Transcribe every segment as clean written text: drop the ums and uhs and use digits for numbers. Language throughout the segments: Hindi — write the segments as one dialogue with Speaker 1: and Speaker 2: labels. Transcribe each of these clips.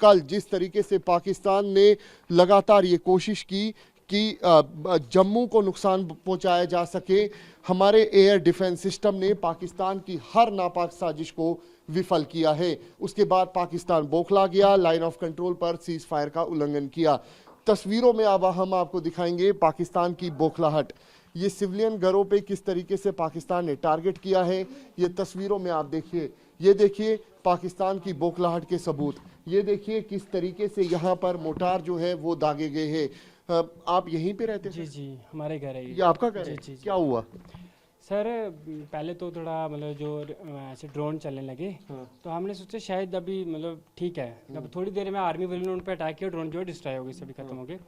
Speaker 1: कल जिस तरीके से पाकिस्तान ने लगातार ये कोशिश की कि जम्मू को नुकसान पहुंचाया जा सके, हमारे एयर डिफेंस सिस्टम ने पाकिस्तान की हर नापाक साजिश को विफल किया है। उसके बाद पाकिस्तान बौखला गया, लाइन ऑफ कंट्रोल पर सीज फायर का उल्लंघन किया। तस्वीरों में अब हम आपको दिखाएंगे पाकिस्तान की बौखलाहट। ये सिविलियन घरों पे किस तरीके से पाकिस्तान ने टारगेट किया है, ये तस्वीरों में आप देखिए। ये देखिए पाकिस्तान की बौखलाहट के सबूत। ये देखिए किस तरीके से यहाँ पर मोटार जो है वो दागे गए हैं। आप यहीं पे रहते हैं?
Speaker 2: जी जी, हमारे घर है
Speaker 1: ये आपका घर है?
Speaker 2: जी।
Speaker 1: क्या हुआ
Speaker 2: सर? पहले तो थोड़ा मतलब जो ऐसे ड्रोन चलने लगे,
Speaker 1: हाँ।
Speaker 2: तो हमने सोचा शायद अभी मतलब ठीक है, अब थोड़ी देर में आर्मी वालों ने उन पर अटैक किया, ड्रोन जो है डिस्ट्रॉय हो गई, सभी खत्म हो गए।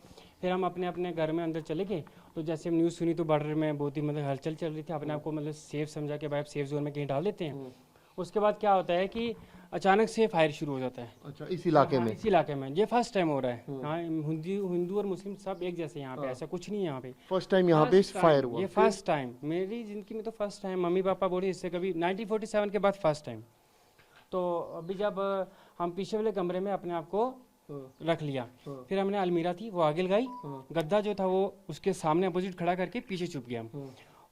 Speaker 2: फिर हम अपने अपने घर में अंदर चले गए। तो जैसे हम न्यूज़ सुनी तो बॉर्डर में बहुत ही मतलब हलचल चल रही थी। अपने आप को मतलब सेफ समझा कि भाई आप सेफ जोन में कहीं डाल देते हैं। उसके बाद क्या होता है कि अचानक से फायर शुरू हो जाता है।
Speaker 1: अच्छा, इस इलाके में?
Speaker 2: इस इलाके में ये फर्स्ट टाइम हो रहा है। हाँ, हिंदू और मुस्लिम सब एक जैसे यहाँ पे, ऐसा कुछ नहीं है यहाँ पे।
Speaker 1: फर्स्ट टाइम यहाँ पे फायर हुआ?
Speaker 2: ये फर्स्ट टाइम मेरी जिंदगी में, तो फर्स्ट टाइम। मम्मी पापा बोले इससे कभी 1947 के बाद फर्स्ट टाइम। तो अभी जब हम पीछे वाले कमरे में अपने आप को रख लिया, फिर हमने अलमीरा थी वो आगे लगाई, गद्दा जो था वो उसके सामने अपोजिट खड़ा करके पीछे छुप गया।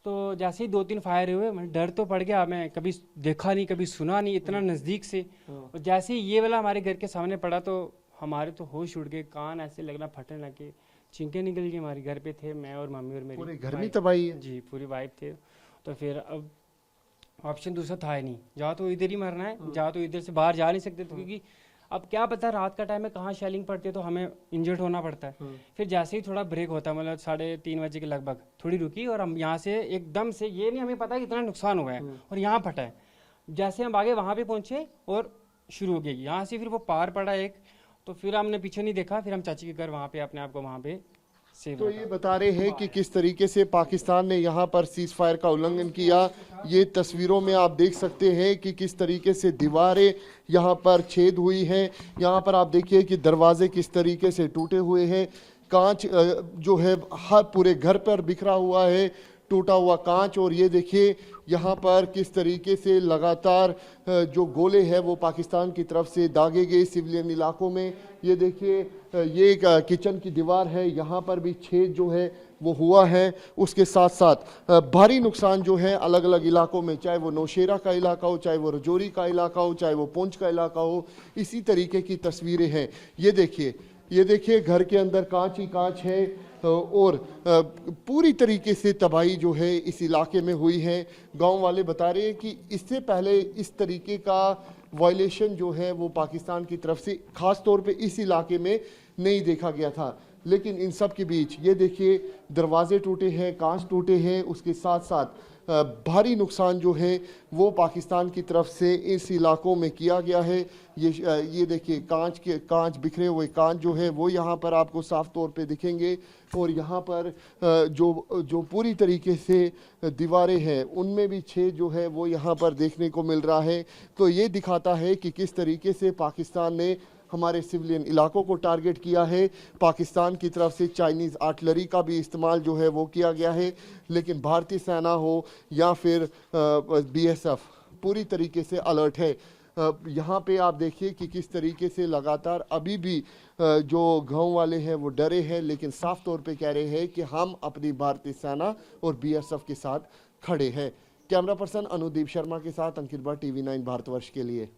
Speaker 2: तो जैसे ही 2-3 फायर हुए, डर तो पड़ गया, मैं कभी देखा नहीं कभी सुना नहीं इतना नज़दीक से। और जैसे ही ये वाला हमारे घर के सामने पड़ा तो हमारे तो होश उड़ गए, कान ऐसे लगना फटने लगे, चिंके निकल गई। हमारे घर पे थे मैं और मम्मी और मेरी
Speaker 1: पूरे घर में तबाही है?
Speaker 2: जी, पूरी वाइफ थे। तो फिर अब ऑप्शन दूसरा था ही नहीं, जा तो इधर ही मरना है, जा तो इधर से बाहर जा नहीं सकते थे, क्योंकि अब क्या पता रात का टाइम है कहाँ शेलिंग पड़ती है, तो हमें इंजर्ड होना पड़ता है। फिर जैसे ही थोड़ा ब्रेक होता है, मतलब 3:30 बजे के लगभग थोड़ी रुकी, और हम यहाँ से एकदम से, ये नहीं हमें पता कि इतना नुकसान हुआ है और यहाँ फटा है। जैसे हम आगे वहाँ पे पहुँचे और शुरू हो गई यहाँ से, फिर वो पार पड़ा एक, तो फिर हमने पीछे नहीं देखा, फिर हम चाची के घर वहाँ पे अपने आप को वहाँ पे सेव।
Speaker 1: तो ये बता रहे हैं कि किस तरीके से पाकिस्तान ने यहाँ पर सीज फायर का उल्लंघन किया। ये तस्वीरों में आप देख सकते हैं कि किस तरीके से दीवारें यहाँ पर छेद हुई हैं। यहाँ पर आप देखिए कि दरवाजे किस तरीके से टूटे हुए हैं, कांच जो है हर पूरे घर पर बिखरा हुआ है, टूटा हुआ कांच। और ये देखिए यहाँ पर किस तरीके से लगातार जो गोले हैं वो पाकिस्तान की तरफ से दागे गए सिविलियन इलाकों में। ये देखिए ये एक किचन की दीवार है, यहाँ पर भी छेद जो है वो हुआ है। उसके साथ साथ भारी नुकसान जो है अलग अलग इलाकों में, चाहे वो नौशेरा का इलाका हो, चाहे वो रजौरी का इलाका हो, चाहे वो पुंछ का इलाका हो, इसी तरीके की तस्वीरें हैं। ये देखिए घर के अंदर कांच ही कांच है और पूरी तरीके से तबाही जो है इस इलाके में हुई है। गांव वाले बता रहे हैं कि इससे पहले इस तरीके का वायलेशन जो है वो पाकिस्तान की तरफ से खास तौर पे इस इलाके में नहीं देखा गया था। लेकिन इन सब के बीच ये देखिए दरवाजे टूटे हैं, कांच टूटे हैं, उसके साथ साथ भारी नुकसान जो है वो पाकिस्तान की तरफ से इस इलाकों में किया गया है। ये देखिए कांच बिखरे हुए कांच जो है वो यहाँ पर आपको साफ तौर पे दिखेंगे। और यहाँ पर जो पूरी तरीके से दीवारें हैं उनमें भी छेद जो है वो यहाँ पर देखने को मिल रहा है। तो ये दिखाता है कि किस तरीके से पाकिस्तान ने हमारे सिविलियन इलाकों को टारगेट किया है। पाकिस्तान की तरफ से चाइनीज़ आर्टिलरी का भी इस्तेमाल जो है वो किया गया है, लेकिन भारतीय सेना हो या फिर BSF पूरी तरीके से अलर्ट है। यहाँ पे आप देखिए कि किस तरीके से लगातार अभी भी जो गांव वाले हैं वो डरे हैं, लेकिन साफ तौर पे कह रहे हैं कि हम अपनी भारतीय सेना और BSF के साथ खड़े हैं। कैमरा पर्सन अनुदीप शर्मा के साथ अंकित भट्ट, TV9 भारतवर्ष के लिए।